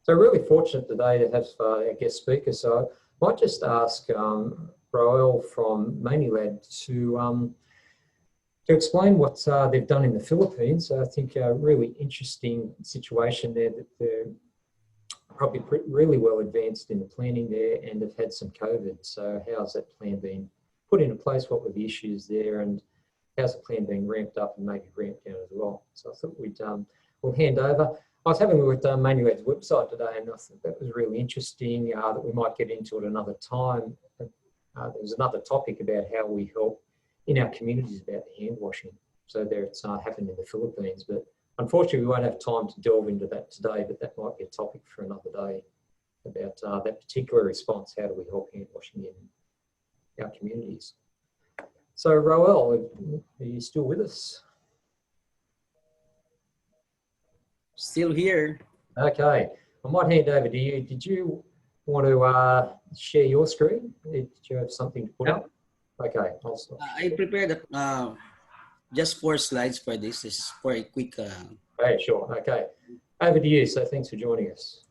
So really fortunate today to have a guest speaker. So I might just ask Roel from Maynilad to explain what they've done in the Philippines. I think a really interesting situation there, that they're probably really well advanced in the planning there and have had some COVID. So how's that plan been put into place? What were the issues there, and how's the plan being ramped up and maybe ramped down as well? So I thought we'll hand over. I was having a look at Maynilad's website today, and I thought that was really interesting, that we might get into it another time. There was another topic about how we help in our communities about hand washing. So there it's happened in the Philippines, but unfortunately we won't have time to delve into that today, but that might be a topic for another day about that particular response. How do we help hand washing in our communities? So Roel, are you still with us? Still here. Okay, I might hand over to you. Did you want to share your screen? Did you have something to put up? Okay, I'll stop. I prepared just 4 slides for this. This is for a quick. Okay, sure. Okay, over to you. So thanks for joining us.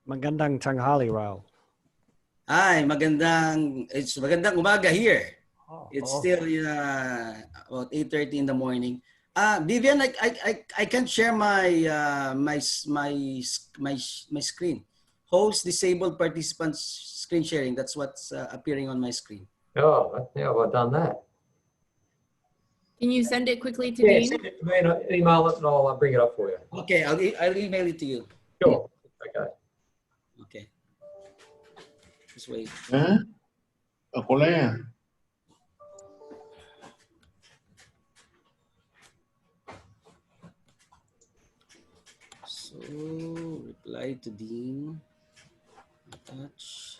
Magandang tanghali, Raul. Hi, magandang umaga here. It's still about 8:30 in the morning. Vivian, I can't share my my screen. Host disabled participants screen sharing. That's what's appearing on my screen. Oh, how have I done that? Can you send it quickly to Dean? Send it to me and email it, and I'll bring it up for you. Okay, I'll email it to you. Sure. Okay. Okay. Just wait. Ako lang yan. So, reply to Dean. Attach.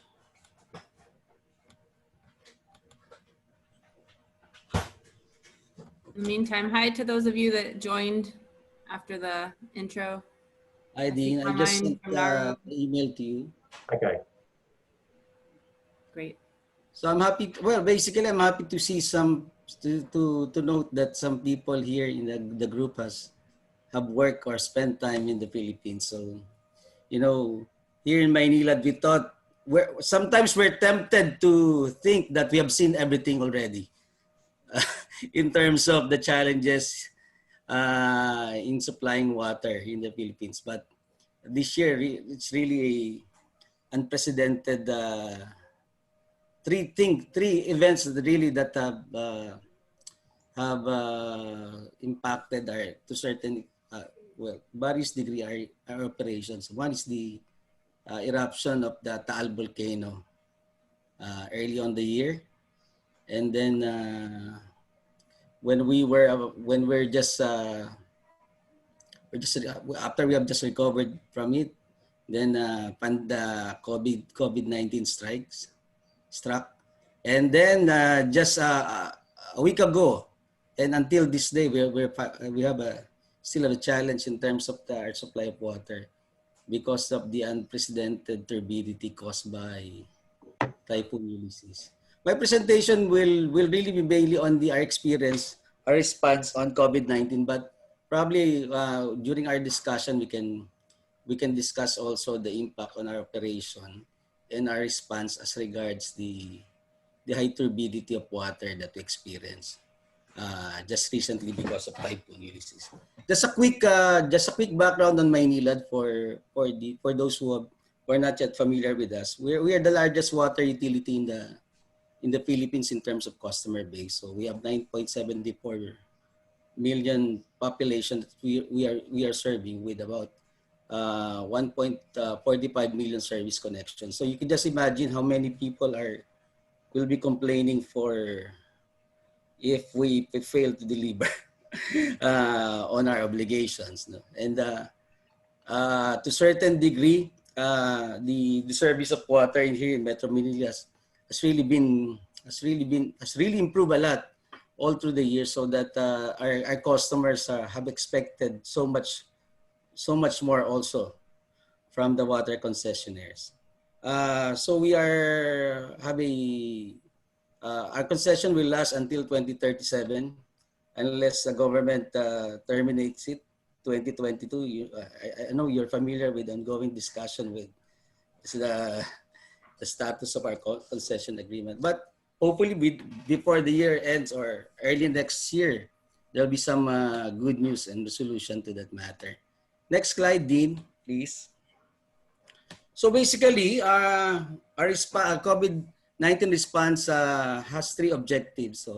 In the meantime, hi to those of you that joined after the intro. Hi, Dean. I just sent the email to you. Okay. Great. So I'm happy. Well, basically, I'm happy to see to note that some people here in the group have worked or spent time in the Philippines. So, you know, here in Maynilad, we thought sometimes we're tempted to think that we have seen everything already in terms of the challenges in supplying water in the Philippines. But this year, it's really unprecedented. Three events that really have impacted to certain various degree our operations. One is the eruption of the Taal volcano early on the year, and then we're just after we have just recovered from it, then the COVID-19 struck, and then just a week ago, and until this day, we have still have a challenge in terms of our supply of water because of the unprecedented turbidity caused by Typhoon Ulysses. My presentation will really be mainly on our experience, our response on COVID-19, but probably during our discussion we can discuss also the impact on our operation and our response as regards the high turbidity of water that we experience just recently because of Typhoon Ulysses. Just a quick background on Maynilad for those who are not yet familiar with us. We are the largest water utility in the Philippines in terms of customer base. So we have 9.74 million population that we are serving with about 1.45 million service connections. So you can just imagine how many people will be complaining if we fail to deliver on our obligations. No? And to certain degree, the service of water in here in Metro Manila has really improved a lot all through the years, so that our customers have expected so much more also from the water concessionaires. So we have a our concession will last until 2037 unless the government terminates it 2022. I know you're familiar with ongoing discussion with the status of our concession agreement. But hopefully before the year ends or early next year, there'll be some good news and resolution to that matter. Next slide, Dean, please. So basically, our COVID-19 response has three objectives.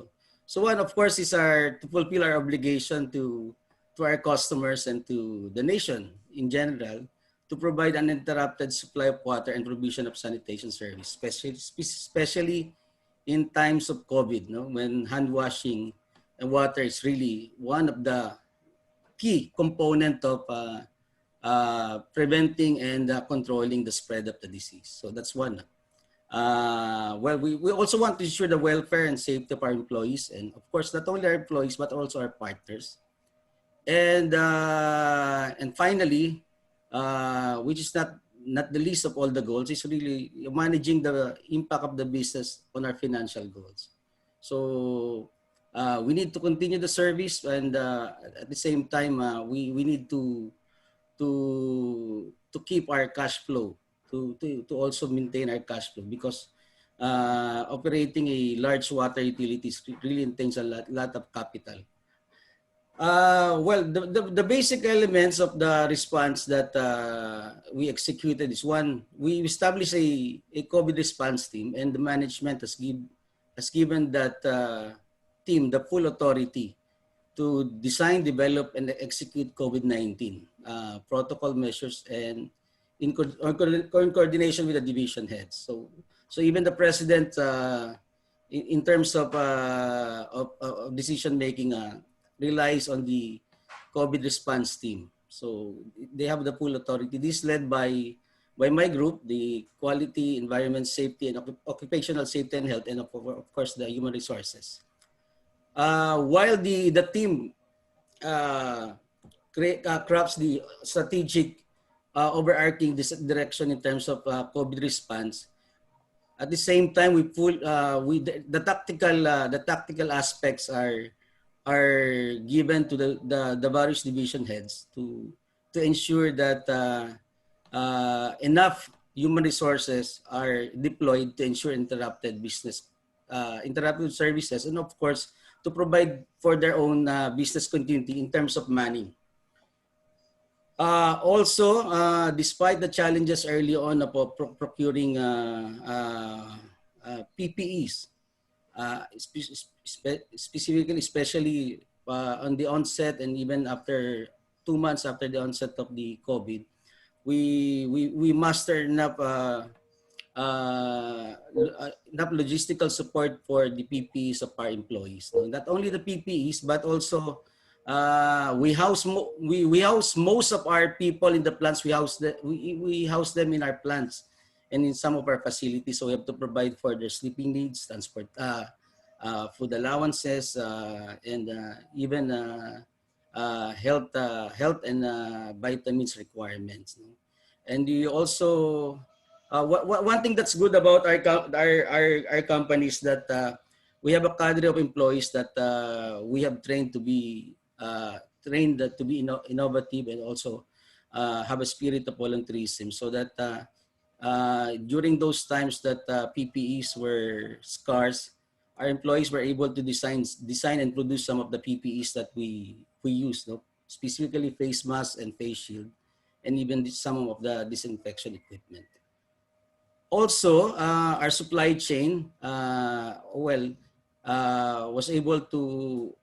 So one, of course, is to fulfill our obligation to our customers and to the nation in general to provide uninterrupted supply of water and provision of sanitation service, especially in times of COVID, no? When hand washing and water is really one of the key component of preventing and controlling the spread of the disease. So that's one. Well, we also want to ensure the welfare and safety of our employees, and of course, not only our employees, but also our partners. And finally, which is not the least of all the goals, is really managing the impact of the business on our financial goals. So we need to continue the service, and at the same time, we need to keep our cash flow, to also maintain our cash flow, because operating a large water utility really entails a lot of capital. Well, the basic elements of the response that we executed is, one, we established a COVID response team, and the management has given that team the full authority to design, develop, and execute COVID-19 protocol measures, and in coordination with the division heads. So even the president, in terms of decision making, relies on the COVID response team. So they have the full authority. This is led by my group, the Quality, Environment, Safety, and Occupational Safety and Health, and of course the Human Resources. While the team crafts the strategic overarching direction in terms of COVID response, at the same time the tactical aspects are given to the various division heads to ensure that enough human resources are deployed to ensure interrupted services, and of course to provide for their own business continuity in terms of manning. Also, despite the challenges early on of procuring PPEs, especially on the onset and even after 2 months after the onset of the COVID, we mustered enough logistical support for the PPEs of our employees. Not only the PPEs, but also we house most of our people in the plants. We house them in our plants and in some of our facilities. So we have to provide for their sleeping needs, transport, food allowances, and even health and vitamins requirements. And we also one thing that's good about our company is that we have a cadre of employees that we have trained to be innovative, and also have a spirit of volunteerism, so that during those times that PPEs were scarce, our employees were able to design and produce some of the PPEs that we use, specifically face masks and face shield, and even some of the disinfection equipment. Also, our supply chain was able to,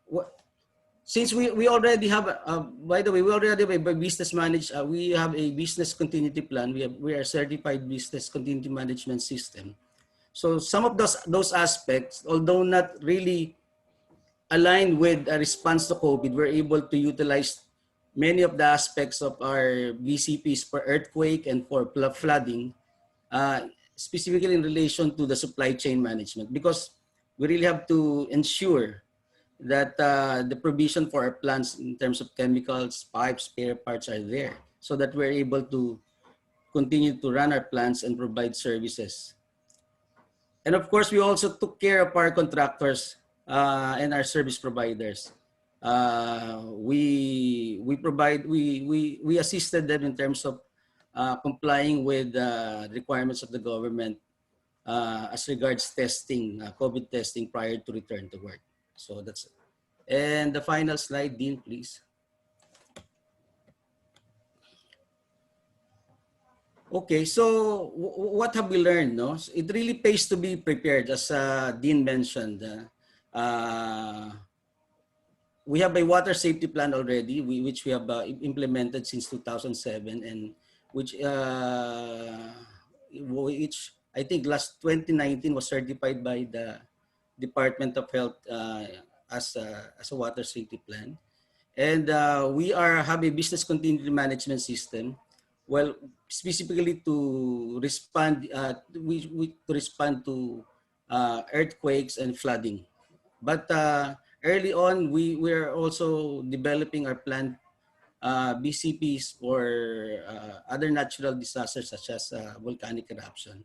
since we already have, by the way, we already have a business we have a business continuity plan. We are certified business continuity management system. So some of those aspects, although not really aligned with a response to COVID, we're able to utilize many of the aspects of our BCPs for earthquake and for flooding, specifically in relation to the supply chain management, because we really have to ensure that the provision for our plants in terms of chemicals, pipes, spare parts are there, so that we're able to continue to run our plants and provide services. And of course, we also took care of our contractors and our service providers. We assisted them in terms of complying with the requirements of the government as regards testing, COVID testing prior to return to work. So that's it. And the final slide, Dean, please. Okay, so what have we learned? No, it really pays to be prepared, as Dean mentioned. We have a water safety plan already, which we have implemented since 2007, and which I think last 2019 was certified by the Department of Health as a water safety plan. And we have a business continuity management system. Well, specifically to respond, to respond to earthquakes and flooding. But early on, we were also developing our planned BCPs for other natural disasters such as volcanic eruption.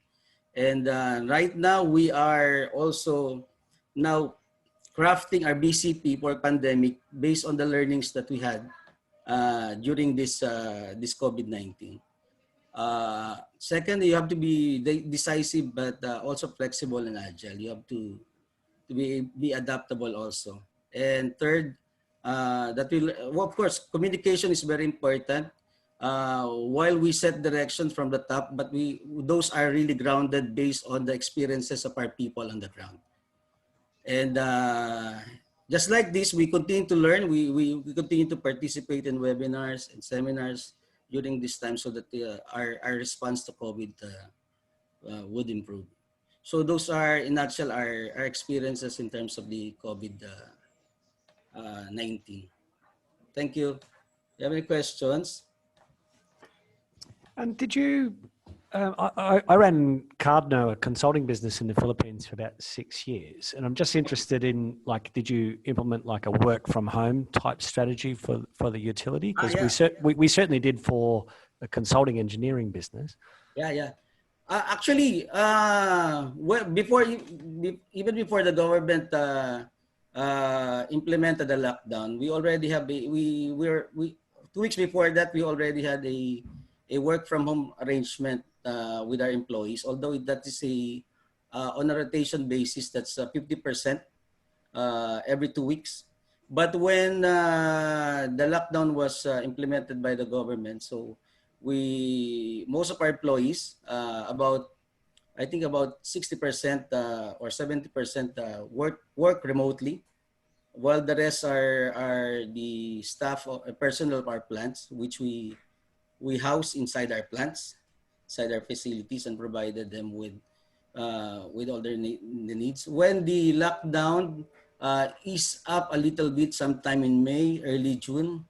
And right now, we are also now crafting our BCP for pandemic based on the learnings that we had during this COVID-19. Second, you have to be decisive, but also flexible and agile. You have to be adaptable also. And third, well, of course, communication is very important. While we set directions from the top, but those are really grounded based on the experiences of our people on the ground. And just like this, we continue to learn. We continue to participate in webinars and seminars during this time so that our response to COVID would improve. So those are, in a nutshell, our experiences in terms of the COVID-19. Thank you. Do you have any questions? And did you, I ran Cardno, a consulting business in the Philippines for about 6 years. And I'm just interested in, like, did you implement like a work from home type strategy for the utility? Because we certainly did for a consulting engineering business. Yeah. Actually, well, even before the government implemented the lockdown, we already have 2 weeks before that, we already had a work from home arrangement with our employees. Although that is on a rotation basis, that's 50% every 2 weeks. But when the lockdown was implemented by the government, so most of our employees, I think about 60% or 70% work remotely, while the rest are the staff or personnel of our plants, which we house inside our plants, inside our facilities, and provided them with all their needs. When the lockdown eased up a little bit sometime in May, early June,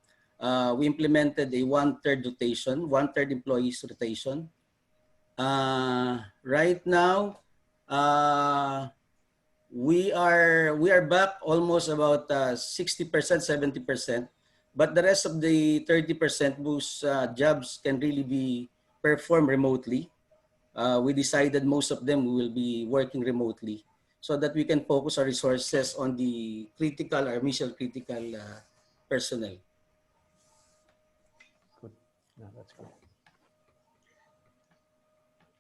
we implemented a 1/3 rotation, 1/3 employees rotation. Right now, we are back almost about 60%, 70%, but the rest of the 30% whose jobs can really be performed remotely, we decided most of them will be working remotely so that we can focus our resources on the critical or mission critical personnel. Good. No, that's good.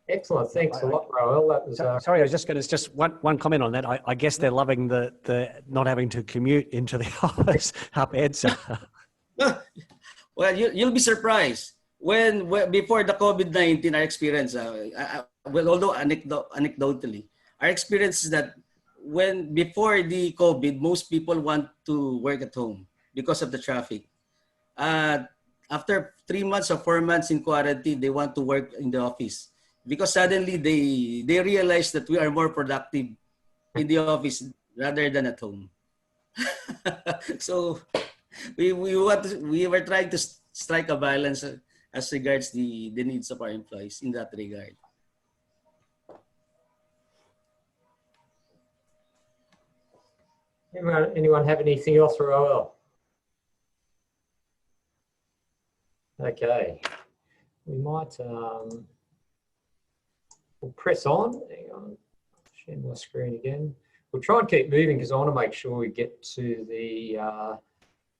Excellent. Thanks a lot, Roel. That was, sorry, I was just going to just one comment on that. I guess they're loving the not having to commute into the office up EDSA. Well, you'll be surprised when before the COVID-19, our experience. Well, although anecdotally, our experience is that before the COVID, most people want to work at home because of the traffic. After 3 months or 4 months in quarantine, they want to work in the office because suddenly they realize that we are more productive in the office rather than at home. So we were trying to strike a balance as regards the needs of our employees in that regard. Anyone have anything else for Roel? Okay, we might we'll press on. Hang on, share my screen again. We'll try and keep moving because I want to make sure we get to the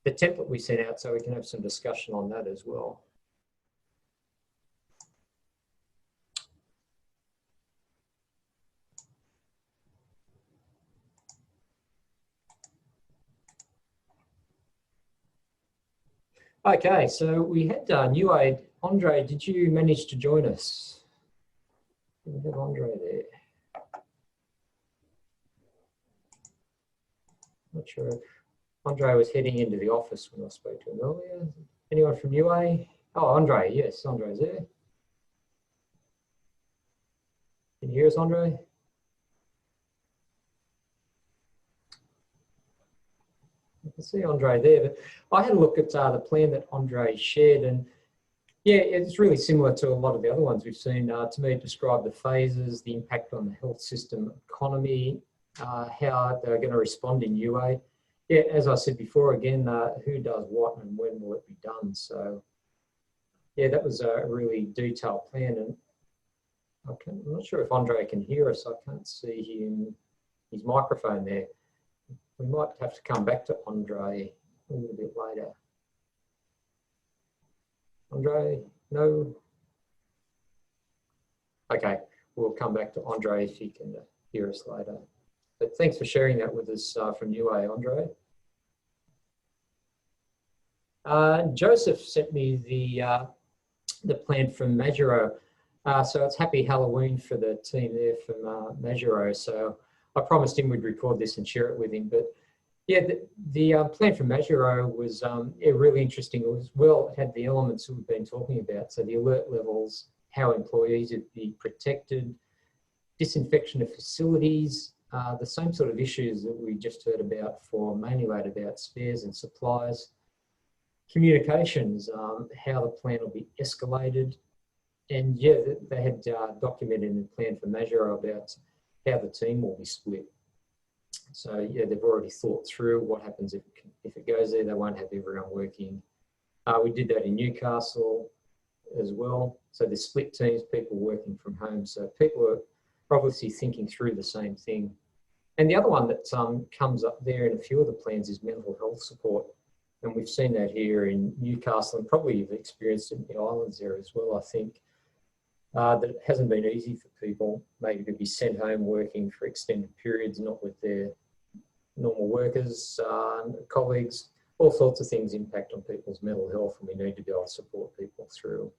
template we sent out so we can have some discussion on that as well. Okay, so we had New Aid. Andre, did you manage to join us? We have Andre there. Not sure. Andre was heading into the office when I spoke to him earlier. Anyone from UA? Oh, Andre, yes, Andre's there. Can you hear us, Andre? I can see Andre there, but I had a look at the plan that Andre shared, and yeah, it's really similar to a lot of the other ones we've seen. To me, it described the phases, the impact on the health system economy, how they're going to respond in UA. Yeah, as I said before, again, who does what and when will it be done? So yeah, that was a really detailed plan, and I'm not sure if Andre can hear us. I can't see him, his microphone there. We might have to come back to Andre a little bit later. Andre, no? Okay, we'll come back to Andre if he can hear us later. But thanks for sharing that with us from UA, Andre. Joseph sent me the plan from Majuro. So it's happy Halloween for the team there from Majuro. So I promised him we'd record this and share it with him. But yeah, the plan from Majuro was yeah, really interesting. It was, well, it had the elements that we've been talking about. So the alert levels, how employees would be protected, disinfection of facilities, the same sort of issues that we just heard about for Maynilad about spares and supplies, communications, how the plan will be escalated. And yeah, they had documented in the plan for Majuro about how the team will be split. So yeah, they've already thought through what happens if it goes there. They won't have everyone working. We did that in Newcastle as well. So the split teams, people working from home. So people are obviously thinking through the same thing. And the other one that comes up there in a few of the plans is mental health support. And we've seen that here in Newcastle, and probably you've experienced it in the islands there as well, I think. That it hasn't been easy for people maybe to be sent home working for extended periods, not with their normal workers, colleagues. All sorts of things impact on people's mental health, and we need to be able to support people through.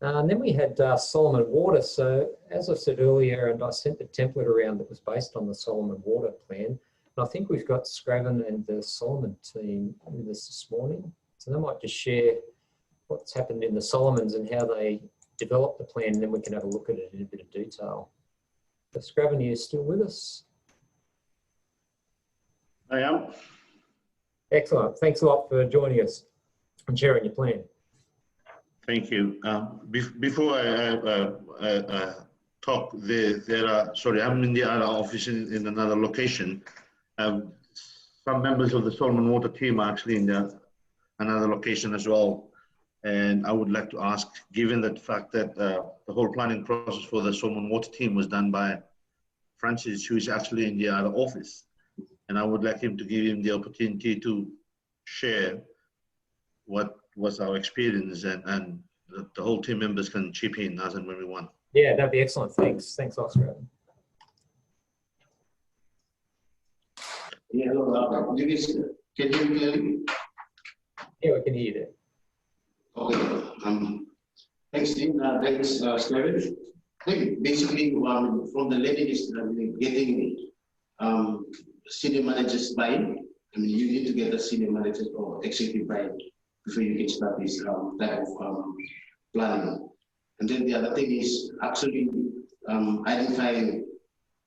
And then we had Solomon Water. So as I said earlier, and I sent the template around that was based on the Solomon Water plan. And I think we've got Scraven and the Solomon team with us this morning. So they might just share what's happened in the Solomons and how they developed the plan, and then we can have a look at it in a bit of detail. So Scraven, are you still with us? I am. Excellent. Thanks a lot for joining us and sharing your plan. Thank you. Before I talk, there are, sorry, I'm in the other office in another location. Some members of the Solomon Water team are actually in another location as well. And I would like to ask, given the fact that the whole planning process for the Solomon Water team was done by Francis, who is actually in the other office. And I would like him to give him the opportunity to share what was our experience, and the whole team members can chip in as and when we want. Yeah, that'd be excellent. Thanks. Thanks, Oscar. Yeah, hello. Can you hear me? Yeah, we can hear you there. Okay. Thanks, Tim. Thanks, Scraven. I think basically from the lady is getting senior managers buy-in. I mean, you need to get the senior managers or executive buy-in before you can start this type of planning. And then the other thing is actually identifying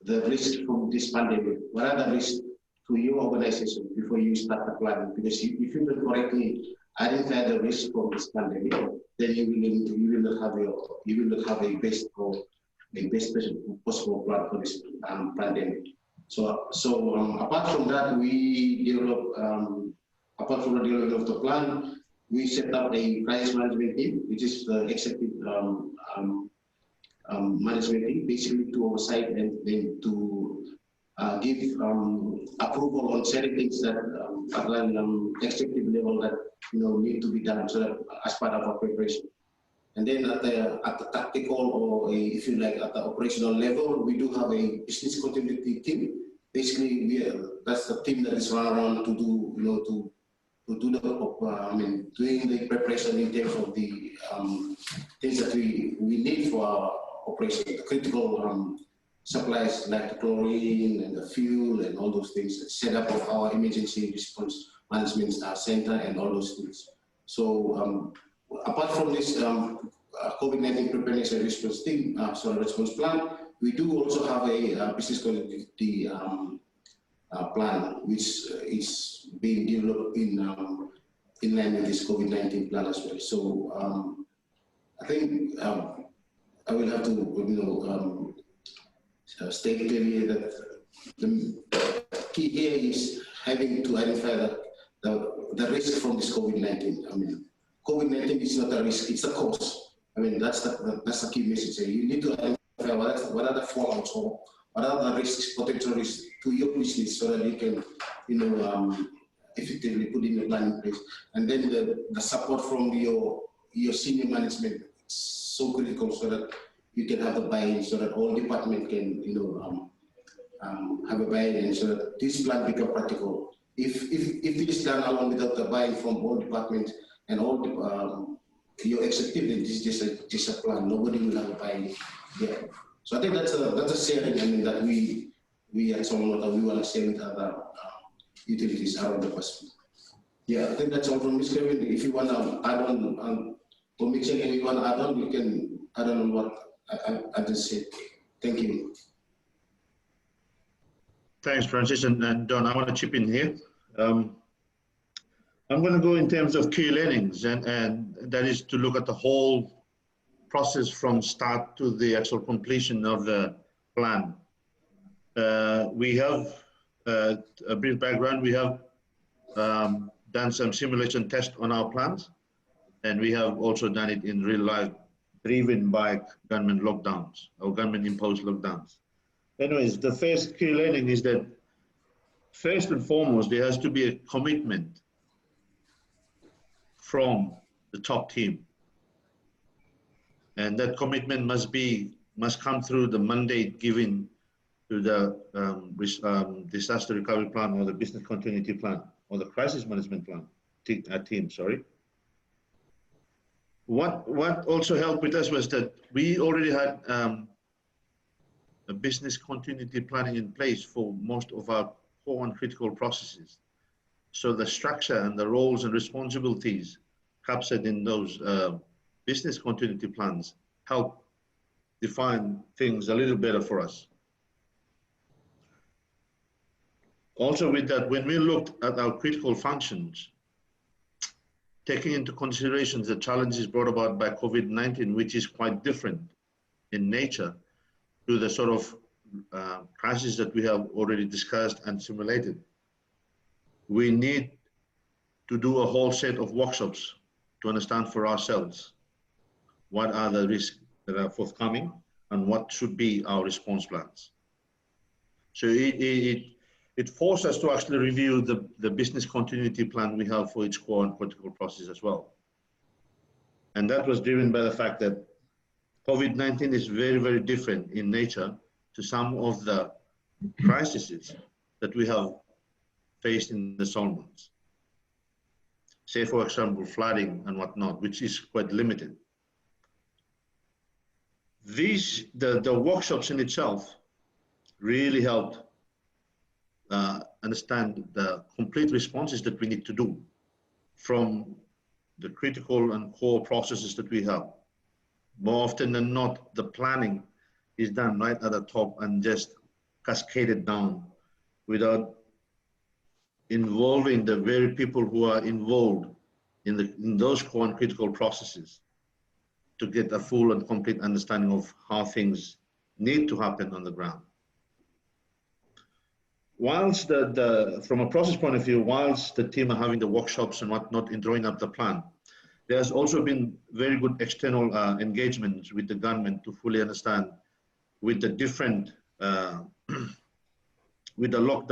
the risk from this pandemic. What are the risks to your organization before you start the planning? Because if you don't correctly identify the risk from this pandemic, then you will not have a best possible plan for this pandemic. So apart from that, we develop apart from the development of the plan, we set up a crisis management team, which is the executive management team, basically to oversight and then to give approval on certain things that at an executive level that need to be done, so that as part of our preparation. And then at the tactical, or if you like, at the operational level, we do have a business continuity team. Basically, that's the team that is run around to do, to do the, doing the preparation in terms of the things that we need for our operation, the critical supplies like the chlorine and the fuel and all those things, the setup of our emergency response management center and all those things. So apart from this COVID-19 preparedness and response team, response plan, we do also have a business continuity plan, which is being developed in line with this COVID-19 plan as well. So I think I will have to state clearly that the key here is having to identify the risk from this COVID-19. COVID-19 is not a risk; it's a cause. That's the key message. You need to identify what are the fallouts or what are the risks, potential risks to your business, so that you can, effectively put in a plan in place. And then the support from your senior management is so critical, so that you can have the buy-in, so that all department can, have a buy-in, and so that this plan become practical. If it is done along without the buy-in from all departments and all your executive, then this is just a plan. Nobody will have a buy-in. Yeah. So I think that's a sharing. That we at Somnota, we want to share with other utilities around the Pacific. Yeah, I think that's all from Ms. Kevin. If you want to add on, or Ms. Kevin, if you want to add on, you can add on what I just said. Thank you. Thanks, Francis. And Don, I want to chip in here. I'm going to go in terms of key learnings, and that is to look at the whole process from start to the actual completion of the plan. We have a brief background. We have done some simulation tests on our plans, and we have also done it in real life, driven by government lockdowns or government imposed lockdowns. Anyways, the first key learning is that first and foremost, there has to be a commitment from the top team. And that commitment must come through the mandate given to the disaster recovery plan, or the business continuity plan, or the crisis management plan team. Sorry. What also helped with us was that we already had a business continuity planning in place for most of our core and critical processes. So the structure and the roles and responsibilities captured in those business continuity plans help define things a little better for us. Also with that, when we looked at our critical functions, taking into consideration the challenges brought about by COVID-19, which is quite different in nature to the sort of crisis that we have already discussed and simulated, we need to do a whole set of workshops to understand for ourselves what are the risks that are forthcoming and what should be our response plans. So it forced us to actually review the business continuity plan we have for each core and critical process as well. And that was driven by the fact that COVID-19 is very, very different in nature to some of the crises that we have faced in the Solomons. Say, for example, flooding and whatnot, which is quite limited. The workshops in itself really helped understand the complete responses that we need to do from the critical and core processes that we have. More often than not, the planning is done right at the top and just cascaded down without involving the very people who are involved in those core and critical processes to get a full and complete understanding of how things need to happen on the ground. Whilst from a process point of view, whilst the team are having the workshops and whatnot in drawing up the plan, There has also been very good external engagements with the government to fully understand with the different, with the lockdown